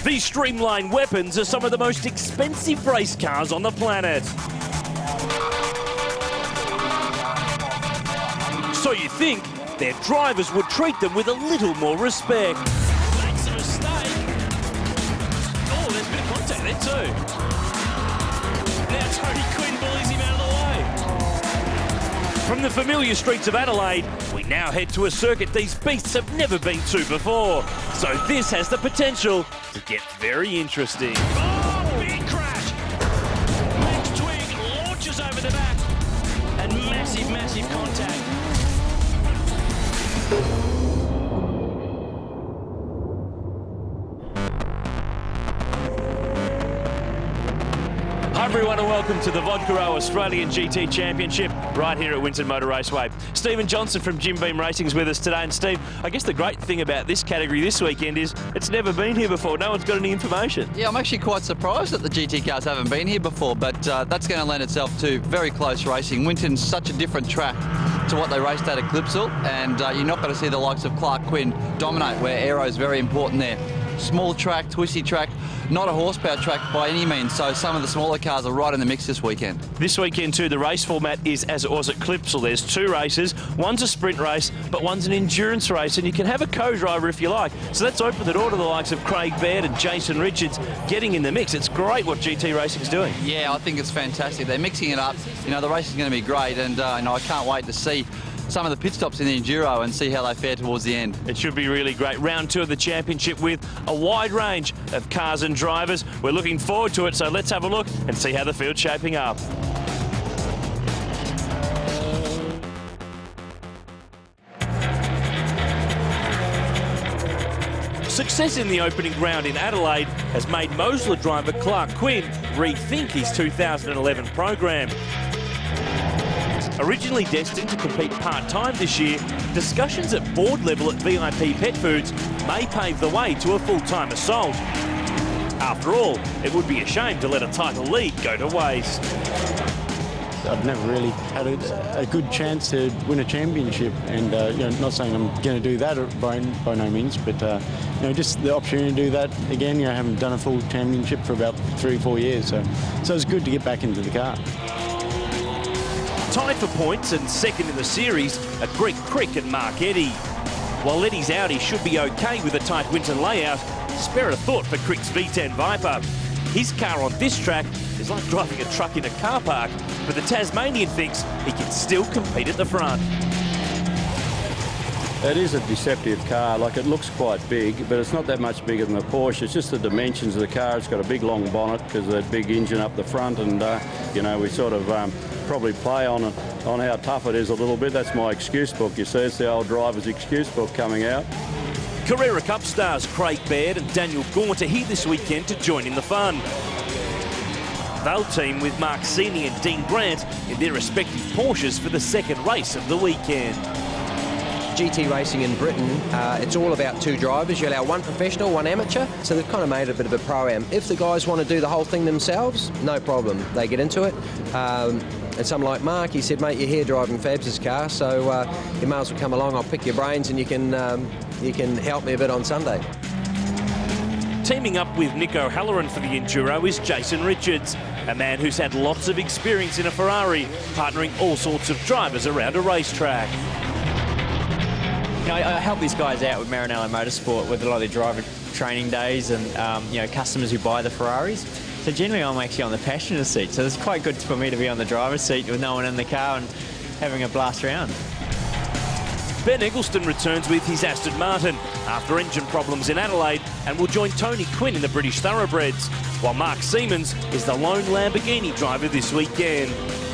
These streamlined weapons are some of the most expensive race cars on the planet. So you think their drivers would treat them with a little more respect. Makes a mistake. Oh, there's a bit of contact there too. Now Tony Quinn bullies him out of the way. From the familiar streets of Adelaide, we now head to a circuit these beasts have never been to before. So this has the potential to get very interesting. Oh, big crash. Max Twig launches over the back. And massive, massive contact. Hi everyone and welcome to the Vodka Australian GT Championship right here at Winton Motor Raceway. Stephen Johnson from Jim Beam Racing is with us today. And Steve, I guess the great thing about this category this weekend is it's never been here before. No one's got any information. Yeah, I'm actually quite surprised that the GT cars haven't been here before, but that's going to lend itself to very close racing. Winton's such a different track to what they raced at Clipsal, and you're not going to see the likes of Clark Quinn dominate, where aero is very important there. Small track, twisty track, not a horsepower track by any means, so some of the smaller cars are right in the mix this weekend. This weekend too, the race format is as it was at Clipsal. There's two races. One's a sprint race, but one's an endurance race, and you can have a co-driver if you like. So that's opened the door to the likes of Craig Baird and Jason Richards getting in the mix. It's great what GT Racing's doing. Yeah, I think it's fantastic. They're mixing it up. You know, the race is going to be great, and I can't wait to see some of the pit stops in the Enduro and see how they fare towards the end. It should be really great. Round two of the championship with a wide range of cars and drivers. We're looking forward to it, so let's have a look and see how the field's shaping up. Success in the opening round in Adelaide has made Mosler driver Clark Quinn rethink his 2011 program. Originally destined to compete part-time this year, discussions at board level at VIP Pet Foods may pave the way to a full-time assault. After all, it would be a shame to let a title lead go to waste. I've never really had a good chance to win a championship, and not saying I'm going to do that by no means, but just the opportunity to do that again. I haven't done a full championship for about 3 or 4 years, so it's good to get back into the car. Tied for points and second in the series are Greg Crick and Mark Eddy. While Eddy's Audi should be okay with a tight Winton layout, spare a thought for Crick's V10 Viper. His car on this track is like driving a truck in a car park, but the Tasmanian thinks he can still compete at the front. It is a deceptive car. Like, it looks quite big, but it's not that much bigger than the Porsche. It's just the dimensions of the car. It's got a big long bonnet because of that big engine up the front, and we sort of probably play on how tough it is a little bit. That's my excuse book, you see. It's the old driver's excuse book coming out. Carrera Cup stars Craig Baird and Daniel Gaunt are here this weekend to join in the fun. They'll team with Mark Sini and Dean Grant in their respective Porsches for the second race of the weekend. GT racing in Britain, it's all about two drivers. You allow one professional, one amateur, so they've kind of made it a bit of a pro-am. If the guys want to do the whole thing themselves, no problem. They get into it. And some like Mark, he said, mate, you're here driving Fabs' car, so you may as well come along. I'll pick your brains and you can help me a bit on Sunday. Teaming up with Nick O'Halloran for the Enduro is Jason Richards, a man who's had lots of experience in a Ferrari, partnering all sorts of drivers around a racetrack. I help these guys out with Maranello Motorsport with a lot of their driver training days and customers who buy the Ferraris. So generally I'm actually on the passenger seat, so it's quite good for me to be on the driver's seat with no one in the car and having a blast around. Ben Eggleston returns with his Aston Martin after engine problems in Adelaide and will join Tony Quinn in the British Thoroughbreds, while Mark Siemens is the lone Lamborghini driver this weekend.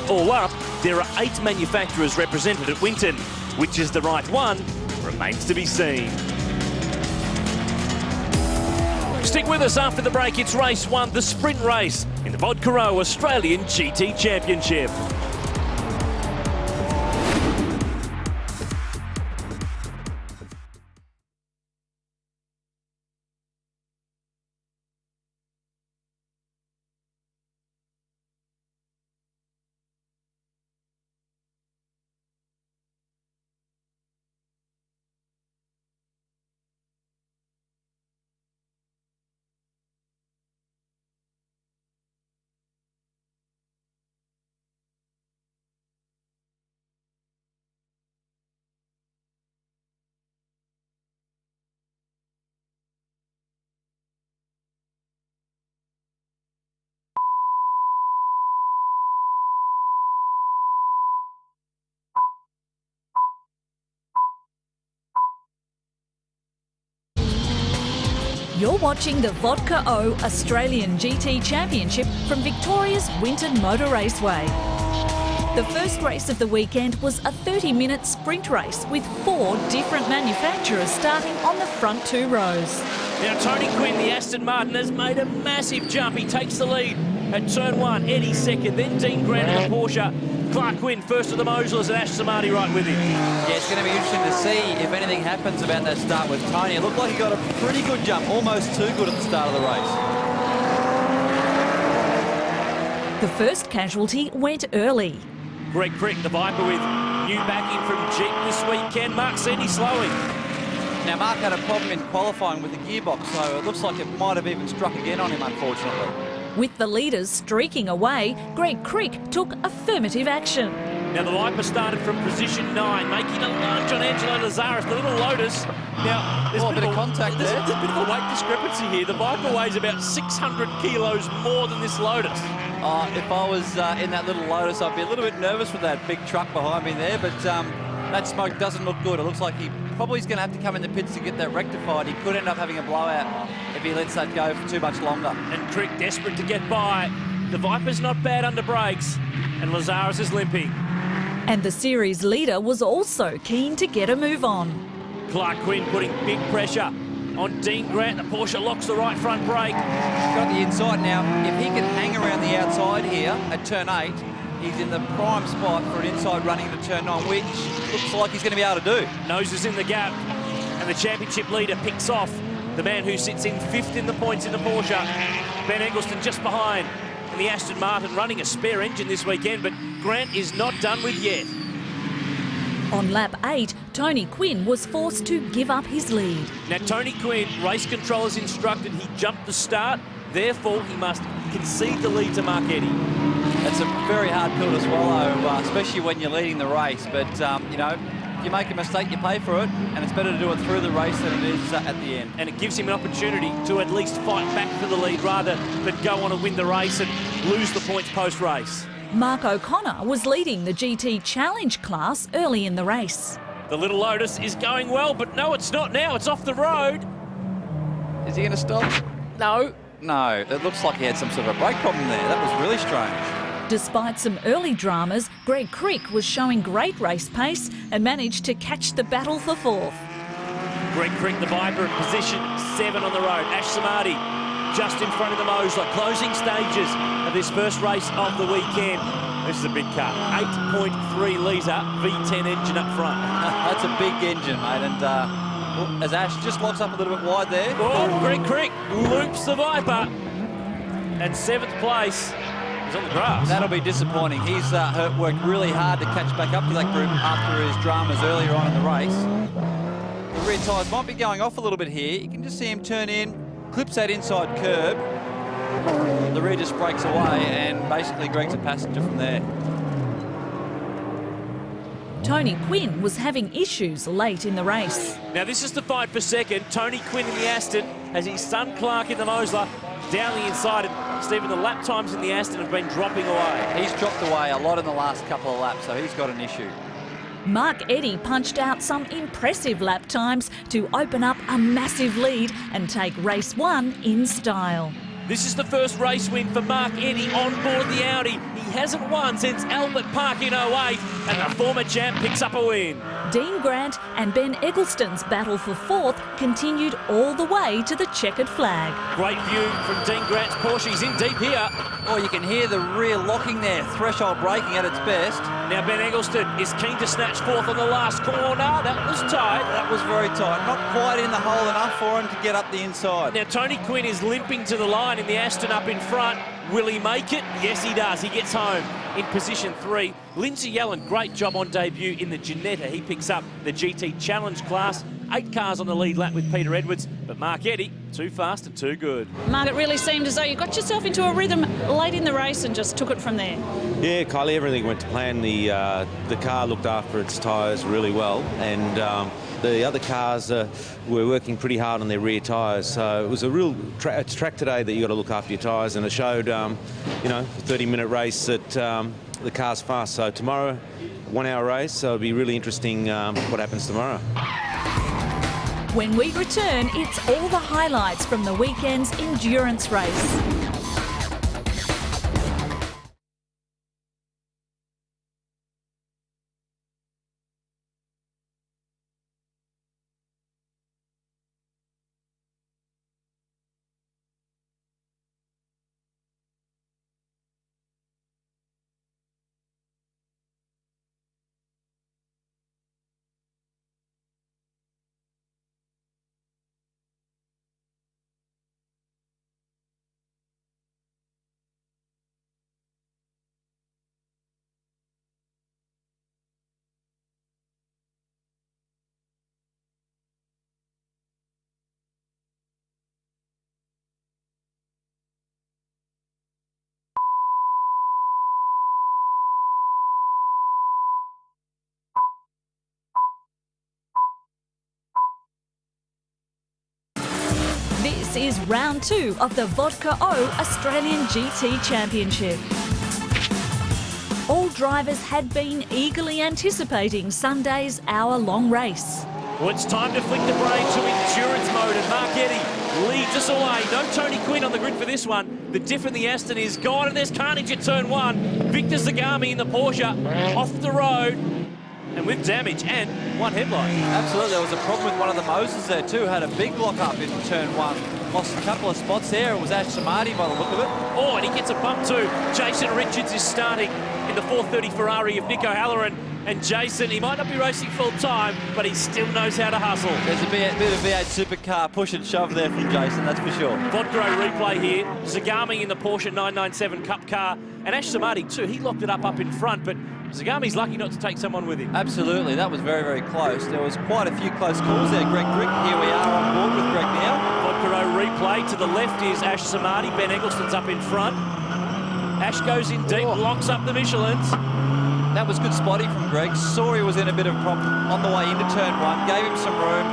All up, there are 8 manufacturers represented at Winton. Which is the right one remains to be seen. Stick with us after the break. It's race 1, the sprint race in the Vodka Australian GT Championship. You're watching the Vodka O Australian GT Championship from Victoria's Winton Motor Raceway. The first race of the weekend was a 30-minute sprint race with 4 different manufacturers starting on the front 2 rows. Now Tony Quinn, the Aston Martin, has made a massive jump. He takes the lead at turn 1, Eddie second, then Dean Grant in the Porsche. Clark Quinn first of the Moslers and Ash Samadi right with him. Yeah, it's going to be interesting to see if anything happens about that start with Tony. It looked like he got a pretty good jump, almost too good at the start of the race. The first casualty went early. Greg Crick, the Viper, with new backing from Jeep this weekend. Mark Seedy slowing. Now, Mark had a problem in qualifying with the gearbox, so it looks like it might have even struck again on him, unfortunately. With the leaders streaking away, Greg Crick took affirmative action. Now the Viper started from position 9, making a lunge on Angelo Lazaris, the little Lotus. Now, there's a bit of contact there. There's a bit of a weight discrepancy here. The Viper weighs about 600 kilos more than this Lotus. If I was in that little Lotus, I'd be a little bit nervous with that big truck behind me there, but that smoke doesn't look good. It looks like he probably is going to have to come in the pits to get that rectified. He could end up having a blowout if he lets that go for too much longer. And Crick desperate to get by. The Viper's not bad under brakes, and Lazaris is limping. And the series leader was also keen to get a move on. Clark Quinn putting big pressure on Dean Grant. The Porsche locks the right front brake. Got the inside now. If he can hang around the outside here at turn 8, he's in the prime spot for an inside running into turn 9, which looks like he's going to be able to do. Nose is in the gap, and the championship leader picks off the man who sits in 5th in the points in the Porsche. Ben Eggleston just behind. And the Aston Martin running a spare engine this weekend, but Grant is not done with yet. On lap 8, Tony Quinn was forced to give up his lead. Now Tony Quinn, race controllers instructed he jumped the start, therefore he must concede the lead to Mark Eddy. That's a very hard pill to swallow, especially when you're leading the race. But, you know, if you make a mistake, you pay for it, and it's better to do it through the race than it is at the end. And it gives him an opportunity to at least fight back for the lead rather than go on and win the race and lose the points post-race. Mark O'Connor was leading the GT Challenge class early in the race. The little Lotus is going well, but no, it's not now. It's off the road. Is he going to stop? No. No, it looks like he had some sort of a brake problem there. That was really strange. Despite some early dramas, Greg Crick was showing great race pace and managed to catch the battle for 4th. Greg Crick, the Viper, in position 7 on the road. Ash Samadi just in front of the Mosler, closing stages of this first race of the weekend. This is a big car, 8.3 litre V10 engine up front. That's a big engine, mate, and as Ash just locks up a little bit wide there. Oh, Greg Crick loops the Viper, and 7th place is on the grass. That'll be disappointing. He's worked really hard to catch back up to that group after his dramas earlier on in the race. The rear tyres might be going off a little bit here. You can just see him turn in, clips that inside curb. The rear just breaks away, and basically Greg's a passenger from there. Tony Quinn was having issues late in the race. Now this is the fight for second. Tony Quinn in the Aston has his son Clark in the Mosler down the inside, and Stephen, the lap times in the Aston have been dropping away. He's dropped away a lot in the last couple of laps, so he's got an issue. Mark Eddy punched out some impressive lap times to open up a massive lead and take race 1 in style. This is the first race win for Mark Eddy on board the Audi. He hasn't won since Albert Park in 08, and the former champ picks up a win. Dean Grant and Ben Eggleston's battle for 4th continued all the way to the checkered flag. Great view from Dean Grant's Porsche. He's in deep here. Oh, you can hear the rear locking there, threshold braking at its best. Now Ben Eggleston is keen to snatch 4th on the last corner. That was tight. That was very tight. Not quite in the hole enough for him to get up the inside. Now Tony Quinn is limping to the line in the Aston up in front. Will he make it? Yes, he does. He gets home in position 3. Lindsay Yellen, great job on debut in the Ginetta. He picks up the GT Challenge class. 8 cars on the lead lap with Peter Edwards, but Mark Eddy, too fast and too good. Mark, it really seemed as though you got yourself into a rhythm late in the race and just took it from there. Yeah, Kylie, everything went to plan. The car looked after its tyres really well, and the other cars were working pretty hard on their rear tyres. So it was a real track today that you got to look after your tyres, and it showed, you know, a 30-minute race that the car's fast. So tomorrow, 1 hour race, so it'll be really interesting what happens tomorrow. When we return, it's all the highlights from the weekend's endurance race. This is round 2 of the Vodka O Australian GT Championship. All drivers had been eagerly anticipating Sunday's hour-long race. Well, it's time to flick the brain to endurance mode, and Mark Eddy leads us away. No Tony Quinn on the grid for this one. The diff in the Aston is gone, and there's carnage at turn 1. Victor Zagami in the Porsche off the road, and with damage and one headlight. Absolutely, there was a problem with one of the Moses there too. Had a big lock up in turn 1. Lost a couple of spots there. It was Ash Samardi by the look of it. Oh, and he gets a bump too. Jason Richards is starting in the 430 Ferrari of Nico Halloran. And Jason, he might not be racing full time, but he still knows how to hustle. There's a bit of V8 supercar push and shove there from Jason, that's for sure. Vodka replay here. Zagami in the Porsche 997 Cup car. And Ash Samardi too. He locked it up in front, but Zagami's lucky not to take someone with him. Absolutely, that was very, very close. There was quite a few close calls there. Greg Crick, here we are on board with Greg now. Vodka replay. To the left is Ash Samardi. Ben Eggleston's up in front. Ash goes in deep, locks up the Michelins. That was good spotting from Greg. Saw he was in a bit of a problem on the way into turn 1. Gave him some room.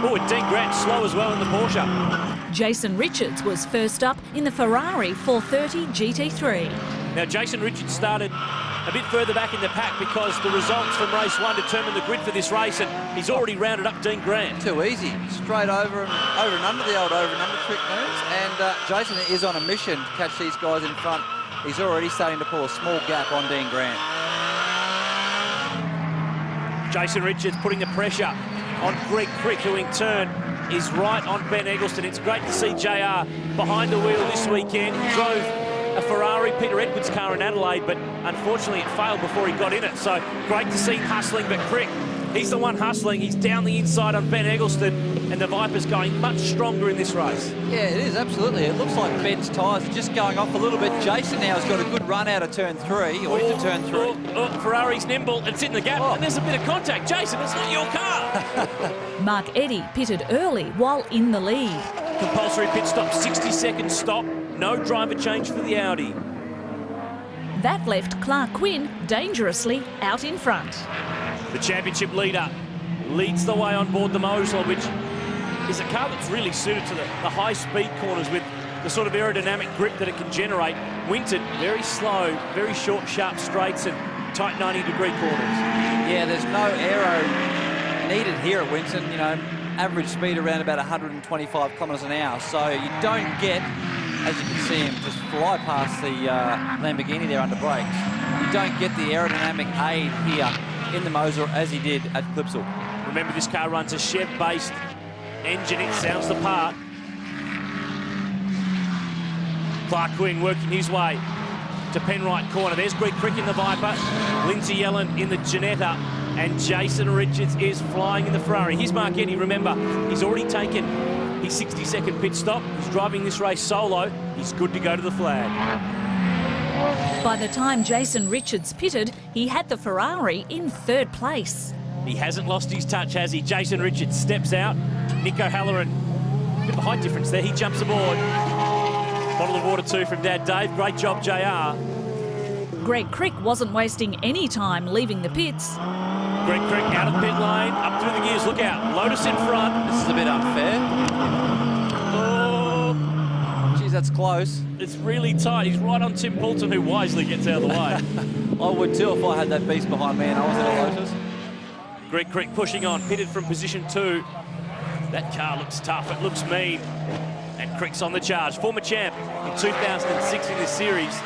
Oh, and Dean Grant slow as well in the Porsche. Jason Richards was first up in the Ferrari 430 GT3. Now, Jason Richards started a bit further back in the pack because the results from race 1 determined the grid for this race, and he's already rounded up Dean Grant. Too easy. Straight over and under the old over and under trick moves. And Jason is on a mission to catch these guys in front. He's already starting to pull a small gap on Dean Grant. Jason Richards putting the pressure on Greg Crick, who in turn is right on Ben Eggleston. It's great to see JR behind the wheel this weekend. He drove a Ferrari Peter Edwards car in Adelaide, but unfortunately it failed before he got in it. So great to see him hustling, but Crick, he's the one hustling. He's down the inside on Ben Eggleston, and the Viper's going much stronger in this race. Yeah, it is, absolutely. It looks like Ben's tyres are just going off a little bit. Jason now has got a good run out of turn 3, or into turn 3. Ferrari's nimble, it's in the gap, and there's a bit of contact. Jason, it's not your car. Mark Eddy pitted early while in the lead. Compulsory pit stop, 60-second stop. No driver change for the Audi. That left Clark Quinn dangerously out in front. The championship leader leads the way on board the Mosler, which is a car that's really suited to the high-speed corners with the sort of aerodynamic grip that it can generate. Winton, very slow, very short, sharp straights and tight 90-degree corners. Yeah, there's no aero needed here at Winton. You know, average speed around about 125 kilometres an hour. So you don't get, as you can see him just fly past the Lamborghini there under brakes, you don't get the aerodynamic aid here in the Moser as he did at Clipsal. Remember, this car runs a Chev-based engine. It sounds the part. Clark Quinn working his way to Penrite corner. There's Greg Crick in the Viper, Lindsay Yellen in the Ginetta, and Jason Richards is flying in the Ferrari. Here's Mark Eddy. Remember, he's already taken his 60-second pit stop. He's driving this race solo. He's good to go to the flag. By the time Jason Richards pitted, he had the Ferrari in 3rd place. He hasn't lost his touch, has he? Jason Richards steps out. Nico Halloran, bit of a height difference there. He jumps aboard. Bottle of water too from Dad Dave. Great job, JR. Greg Crick wasn't wasting any time leaving the pits. Greg Crick out of pit lane, up through the gears. Look out, Lotus in front. This is a bit unfair. Oh, geez, that's close. It's really tight. He's right on Tim Poulton, who wisely gets out of the way. I would too if I had that beast behind me and I was in a Lotus. Greg Crick pushing on, pitted from position 2. That car looks tough, it looks mean. And Crick's on the charge. Former champ in 2006 in this series.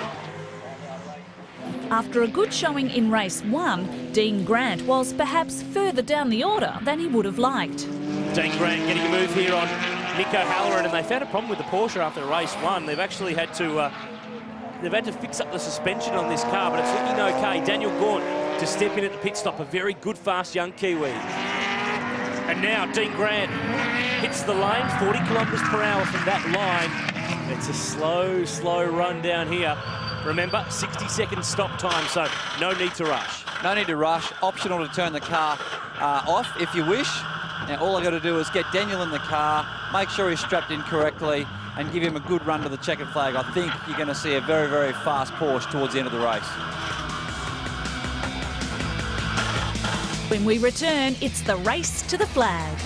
After a good showing in race 1, Dean Grant was perhaps further down the order than he would have liked. Dean Grant getting a move here on Nico Halloran, and they've had a problem with the Porsche after race 1. They've actually had to fix up the suspension on this car, but it's looking okay. Daniel Gaunt to step in at the pit stop, a very good, fast young Kiwi. And now Dean Grant hits the lane, 40 kilometres per hour from that line. It's a slow run down here. Remember, 60-second stop time, so no need to rush. No need to rush. Optional to turn the car off if you wish. Now, all I've got to do is get Daniel in the car, make sure he's strapped in correctly, and give him a good run to the checkered flag. I think you're going to see a very, very fast Porsche towards the end of the race. When we return, it's the race to the flag.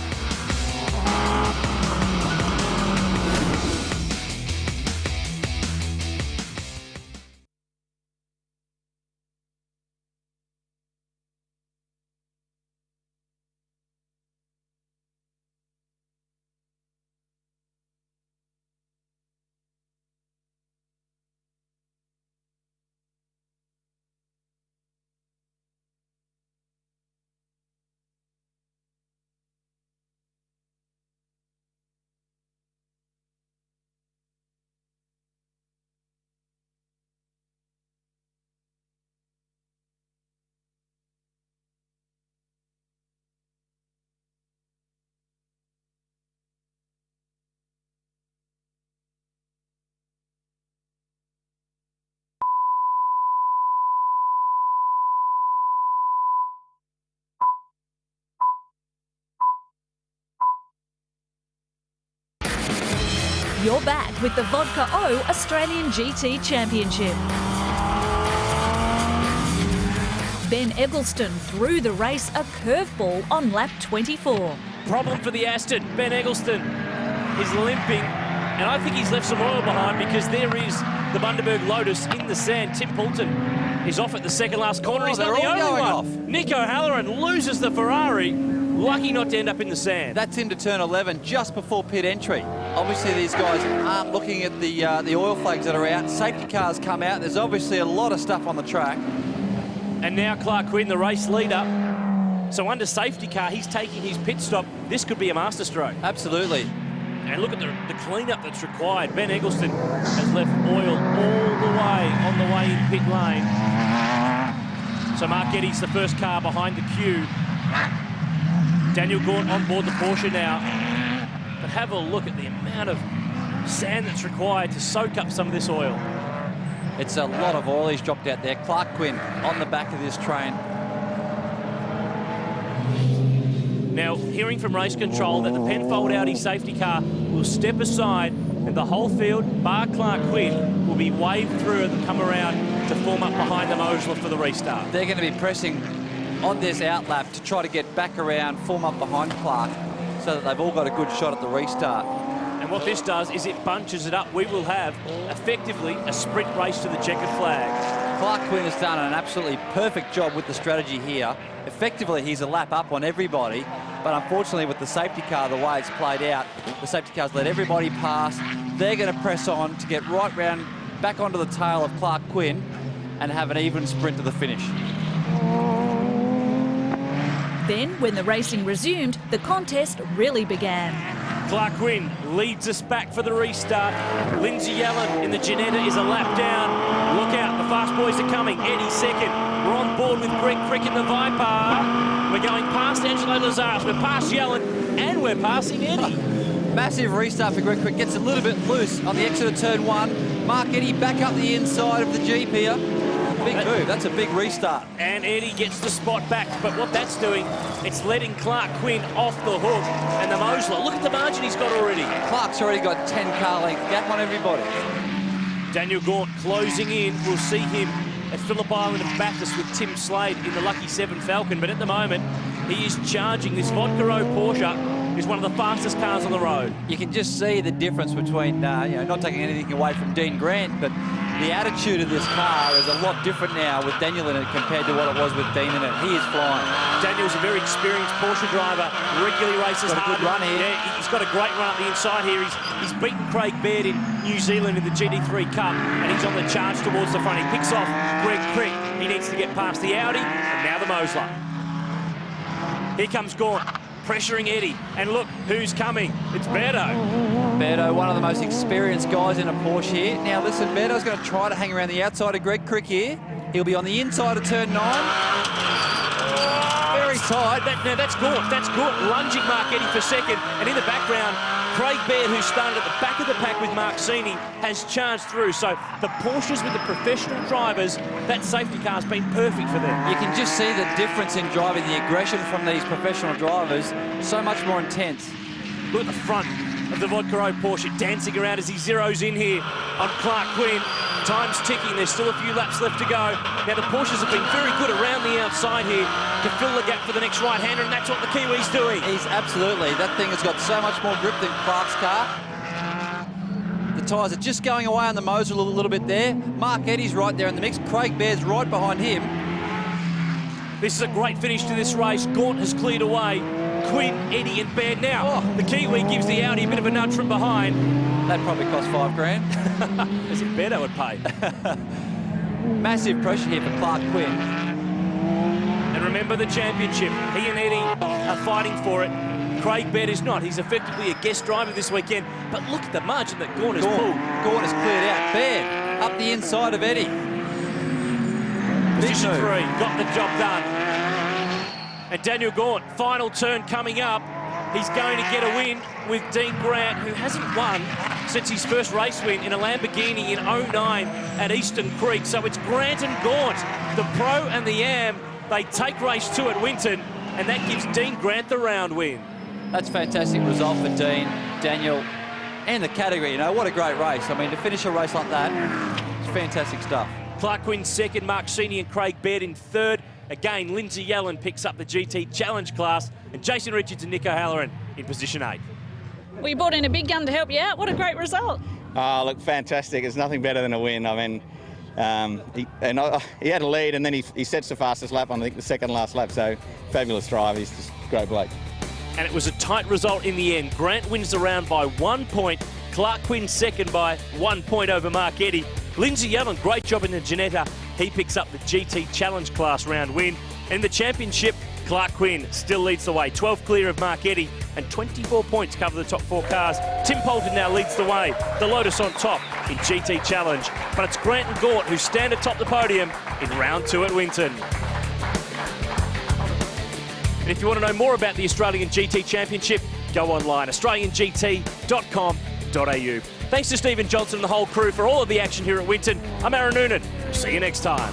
You're back with the Vodka O Australian GT Championship. Ben Eggleston threw the race a curveball on lap 24. Problem for the Aston. Ben Eggleston is limping, and I think he's left some oil behind because there is the Bundaberg Lotus in the sand. Tim Poulton is off at the second last corner. He's not the only one. Nico Halloran loses the Ferrari. Lucky not to end up in the sand. That's into turn 11, just before pit entry. Obviously, these guys aren't looking at the oil flags that are out. Safety cars come out. There's obviously a lot of stuff on the track. And now Clark Quinn, the race leader. So under safety car, he's taking his pit stop. This could be a masterstroke. Absolutely. And look at the cleanup that's required. Ben Eggleston has left oil all the way on the way in pit lane. So Mark Getty's the first car behind the queue. Daniel Gaunt on board the Porsche now. But have a look at the amount of sand that's required to soak up some of this oil. It's a lot of oil he's dropped out there. Clark Quinn on the back of this train. Now, hearing from race control that the Penfold Audi safety car will step aside and the whole field, bar Clark Quinn, will be waved through and come around to form up behind the Mosler for the restart. They're going to be pressing on this outlap to try to get back around, form up behind Clark, so that they've all got a good shot at the restart. And what this does is it bunches it up. We will have, effectively, a sprint race to the checkered flag. Clark Quinn has done an absolutely perfect job with the strategy here. Effectively, he's a lap up on everybody, but unfortunately with the safety car, the way it's played out, the safety car's let everybody pass. They're going to press on to get right round back onto the tail of Clark Quinn and have an even sprint to the finish. Then, when the racing resumed, the contest really began. Clark Quinn leads us back for the restart. Lindsay Allen in the Ginetta is a lap down. Look out, the fast boys are coming. Eddie second. We're on board with Greg Crick in the Viper. We're going past Angelo Lazaris. We're past Yellen and we're passing Eddie. Massive restart for Greg Crick. Gets a little bit loose on the exit of turn 1. Mark Eddie back up the inside of the Jeep here. Big move, that's a big restart. And Eddie gets the spot back, but what that's doing, it's letting Clark Quinn off the hook. And the Mosler, look at the margin he's got already. Clark's already got 10 car length gap on everybody. Daniel Gaunt closing in. We'll see him at Phillip Island and Bathurst with Tim Slade in the Lucky 7 Falcon, but at the moment, he is charging. This Vodka O Porsche is one of the fastest cars on the road. You can just see the difference between, not taking anything away from Dean Grant, but The attitude of this car is a lot different now with Daniel in it compared to what it was with Dean in it. He is flying. Daniel's a very experienced Porsche driver, regularly races Got a hard. good run here. Yeah, he's got a great run up the inside here. He's beaten Craig Baird in New Zealand in the GT3 Cup, and he's on the charge towards the front. He picks off Greg Crick. He needs to get past the Audi, and now the Mosler. Here comes Gaunt, pressuring Eddie, and look who's coming. It's Berto. Berto, one of the most experienced guys in a Porsche here. Now listen, Berto's going to try to hang around the outside of Greg Crick here. He'll be on the inside of turn 9. Very tight. Now that's Gaunt. That's Gaunt lunging Mark Eddy for second, and in the background, Craig Baird, who started at the back of the pack with Mark Sini, has charged through. So the Porsches with the professional drivers, that safety car's been perfect for them. You can just see the difference in driving, the aggression from these professional drivers, so much more intense. Look at the front of the Vodka O Porsche dancing around as he zeroes in here on Clark Quinn. Time's ticking, there's still a few laps left to go. Now the Porsches have been very good around the outside here to fill the gap for the next right-hander, and that's what the Kiwi's doing. He's absolutely, that thing has got so much more grip than Clark's car. The tyres are just going away on the Moser a little bit there. Mark Eddy's right there in the mix. Craig Baird's right behind him. This is a great finish to this race. Gaunt has cleared away Quinn, Eddy and Baird. Now, the Kiwi gives the Audi a bit of a nudge from behind. That probably cost $5,000. As if Berto would pay. Massive pressure here for Clark Quinn. And remember the championship. He and Eddy are fighting for it. Craig Baird is not. He's effectively a guest driver this weekend. But look at the margin that Gaunt has pulled. Gaunt has cleared out. Baird up the inside of Eddy. Position 3, got the job done. And Daniel Gaunt, final turn coming up. He's going to get a win with Dean Grant, who hasn't won since his first race win in a Lamborghini in 09 at Eastern Creek. So it's Grant and Gaunt, the Pro and the Am. They take race 2 at Winton, and that gives Dean Grant the round win. That's a fantastic result for Dean, Daniel, and the category. You know, what a great race. I mean, to finish a race like that, it's fantastic stuff. Clark Quinn second, Mark Sini and Craig Baird in third. Again, Lindsay Yellen picks up the GT Challenge class, and Jason Richards and Nico Halloran in position 8. We brought in a big gun to help you out. What a great result. Look, fantastic. It's nothing better than a win. I mean, he had a lead, and then he sets the fastest lap on, I think, the second last lap. So, fabulous drive. He's just a great bloke. And it was a tight result in the end. Grant wins the round by 1 point. Clark Quinn second by 1 point over Mark Eddy. Lindsay Yellen, great job in the Ginetta. He picks up the GT Challenge class round win. In the championship, Clark Quinn still leads the way, 12 clear of Mark Eddy, and 24 points cover the top 4 cars. Tim Poulton now leads the way, the Lotus on top in GT Challenge. But it's Grant and Gaunt who stand atop the podium in round 2 at Winton. And if you want to know more about the Australian GT Championship, go online, australiangt.com.au. Thanks to Stephen Johnson and the whole crew for all of the action here at Winton. I'm Aaron Noonan. See you next time.